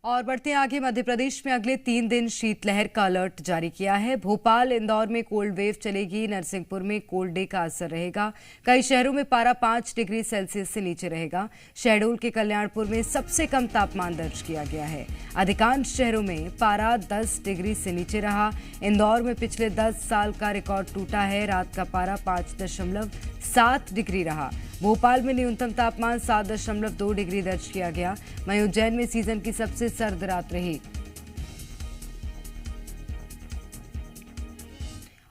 और बढ़ते हैं आगे। मध्य प्रदेश में अगले 3 दिन शीतलहर का अलर्ट जारी किया है। भोपाल इंदौर में कोल्ड वेव चलेगी। नरसिंहपुर में कोल्ड डे का असर रहेगा। कई शहरों में पारा 5 डिग्री सेल्सियस से नीचे रहेगा। शहडोल के कल्याणपुर में सबसे कम तापमान दर्ज किया गया है। अधिकांश शहरों में पारा 10 डिग्री से नीचे रहा। इंदौर में पिछले 10 साल का रिकॉर्ड टूटा है। रात का पारा 5.7 डिग्री रहा। भोपाल में न्यूनतम तापमान 7.2 डिग्री दर्ज किया गया। वहीं उज्जैन में सीजन की सबसे सर्द रात रही।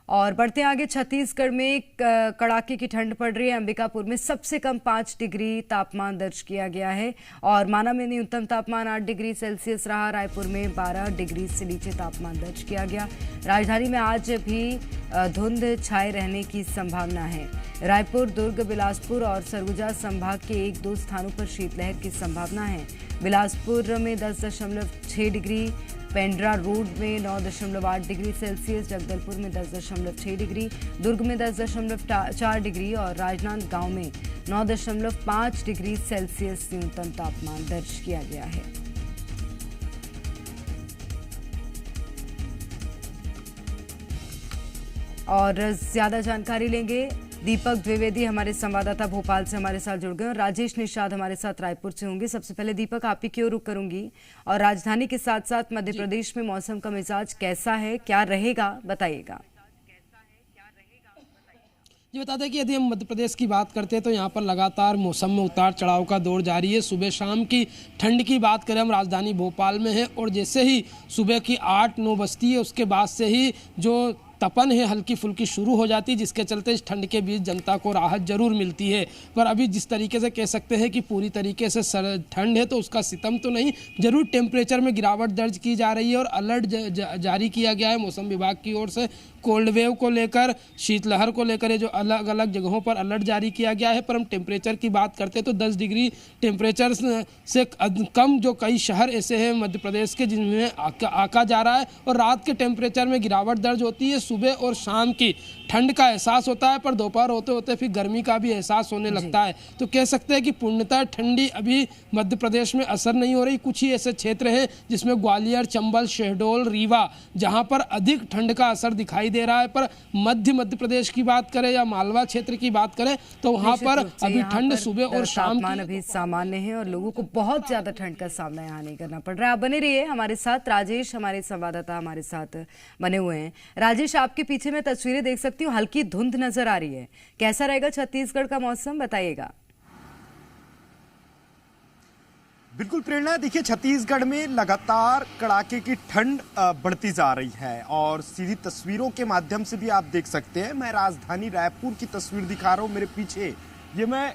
और बढ़ते आगे, छत्तीसगढ़ में कड़ाके की ठंड पड़ रही है। अंबिकापुर में सबसे कम 5 डिग्री तापमान दर्ज किया गया है और माना में न्यूनतम तापमान 8 डिग्री सेल्सियस रहा। रायपुर में 12 डिग्री से नीचे तापमान दर्ज किया गया। राजधानी में आज भी धुंध छाए रहने की संभावना है। रायपुर, दुर्ग, बिलासपुर और सरगुजा संभाग के 1-2 स्थानों पर शीतलहर की संभावना है। बिलासपुर में 10.6 डिग्री, पेंड्रा रोड में 9.8 डिग्री सेल्सियस, जगदलपुर में 10.6 डिग्री, दुर्ग में 10.4 डिग्री और राजनांदगांव में 9.5 डिग्री सेल्सियस न्यूनतम तापमान दर्ज किया गया है। और ज्यादा जानकारी लेंगे। दीपक द्विवेदी हमारे संवाददाता भोपाल से हमारे साथ जुड़ गए और राजेश निषाद हमारे साथ रायपुर से होंगे। सबसे पहले दीपक, आप ही की ओर रुख करूंगी और राजधानी के साथ साथ मध्य प्रदेश में मौसम का मिजाज कैसा है, क्या रहेगा, बताइएगा। जी बता दें कि यदि हम मध्य प्रदेश की बात करते हैं तो यहाँ पर लगातार मौसम में उतार चढ़ाव का दौर जारी है। सुबह शाम की ठंड की बात करें, हम राजधानी भोपाल में है और जैसे ही सुबह की 8-9 बजती है उसके बाद से ही जो तपन है हल्की फुल्की शुरू हो जाती है, जिसके चलते इस ठंड के बीच जनता को राहत जरूर मिलती है। पर अभी जिस तरीके से कह सकते हैं कि पूरी तरीके से ठंड है तो उसका सितम तो नहीं, जरूर टेम्परेचर में गिरावट दर्ज की जा रही है और अलर्ट जारी किया गया है मौसम विभाग की ओर से। कोल्ड वेव को लेकर, शीतलहर को लेकर जो अलग अलग जगहों पर अलर्ट जारी किया गया है। पर हम टेम्परेचर की बात करते हैं तो 10 डिग्री टेम्परेचर से कम जो कई शहर ऐसे हैं मध्य प्रदेश के जिनमें आका जा रहा है और रात के टेम्परेचर में गिरावट दर्ज होती है। सुबह और शाम की ठंड का एहसास होता है पर दोपहर होते होते फिर गर्मी का भी एहसास होने लगता है। तो कह सकते हैं कि पूर्णतः ठंडी अभी मध्य प्रदेश में असर नहीं हो रही। कुछ ही ऐसे क्षेत्र हैं जिसमें ग्वालियर, चंबल, शहडोल, रीवा, जहां पर अधिक ठंड का असर दिखाई दे रहा है। पर मध्य प्रदेश की बात करें या मालवा क्षेत्र की बात करें तो वहां पर अभी ठंड सुबह और शाम तापमान अभी सामान्य है और लोगों को बहुत ज्यादा ठंड का सामना यहाँ नहीं करना पड़ रहा है। आप बने रहिए हमारे साथ। राजेश हमारे संवाददाता हमारे साथ बने हुए हैं। राजेश, आपके पीछे में तस्वीरें देख सकती हूँ, हल्की धुंध नजर आ रही है। कैसा रहेगा छत्तीसगढ़ का मौसम, बताइएगा। बिल्कुल प्रेरणा, देखिए छत्तीसगढ़ में लगातार कड़ाके की ठंड बढ़ती जा रही है और सीधी तस्वीरों के माध्यम से भी आप देख सकते हैं। मैं राजधानी रायपुर की तस्वीर दिखा रहा हूं मेरे पीछे। ये मैं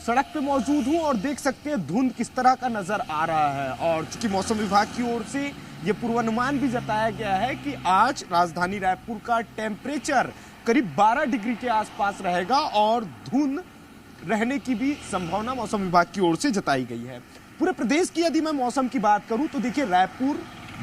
सड़क पे मौजूद हूं और देख सकते हैं धुंध किस तरह का नजर आ रहा है। और चूंकि मौसम विभाग की ओर से ये पूर्वानुमान भी जताया गया है कि आज राजधानी रायपुर का टेम्परेचर करीब 12 डिग्री के आसपास रहेगा और धुंध रहने की भी संभावना मौसम विभाग की ओर से जताई गई है। पूरे प्रदेश की यदि मैं मौसम की बात करूं तो देखिए रायपुर,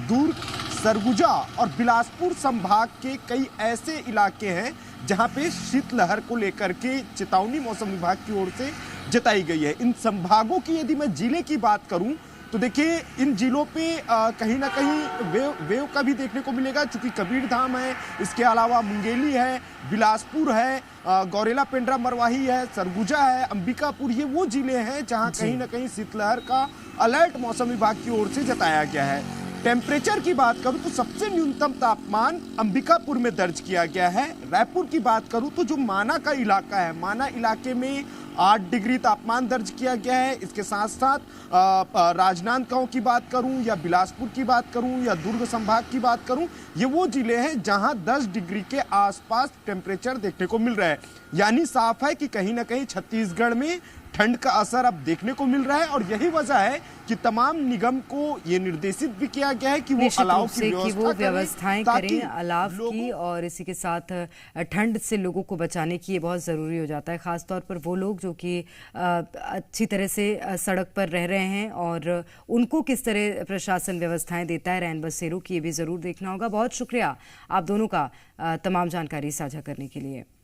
दुर्ग, सरगुजा और बिलासपुर संभाग के कई ऐसे इलाके हैं जहां पे शीतलहर को लेकर के चेतावनी मौसम विभाग की ओर से जताई गई है। इन संभागों की यदि मैं जिले की बात करूं तो देखिए इन जिलों पे कहीं ना कहीं वेव का भी देखने को मिलेगा, चूंकि कबीरधाम है, इसके अलावा मुंगेली है, बिलासपुर है, गौरेला, पेंड्रा, मरवाही है, सरगुजा है, अंबिकापुर, ये वो जिले हैं जहां कहीं ना कहीं शीतलहर का अलर्ट मौसम विभाग की ओर से जताया गया है। टेम्परेचर की बात करूं तो सबसे न्यूनतम तापमान अंबिकापुर में दर्ज किया गया है। रायपुर की बात करूं तो जो माना का इलाका है, माना इलाके में 8 डिग्री तापमान दर्ज किया गया है। इसके साथ साथ राजनांदगांव की बात करूं या बिलासपुर की बात करूं या दुर्ग संभाग की बात करूं, ये वो जिले हैं जहां 10 डिग्री के आसपास टेम्परेचर देखने को मिल रहा है। यानी साफ है कि कहीं ना कहीं छत्तीसगढ़ में ठंड का असर अब देखने को मिल रहा है और यही वजह है कि तमाम निगम को ये निर्देशित भी किया गया है कि वो अलाव की व्यवस्थाएं करें अलाव की, और इसी के साथ ठंड से लोगों को बचाने की ये बहुत ज़रूरी हो जाता है। खासतौर पर वो लोग जो कि अच्छी तरह से सड़क पर रह रहे हैं और उनको किस तरह प्रशासन व्यवस्थाएं देता है रैन बसेरों की, ये भी ज़रूर देखना होगा। बहुत शुक्रिया आप दोनों का तमाम जानकारी साझा करने के लिए।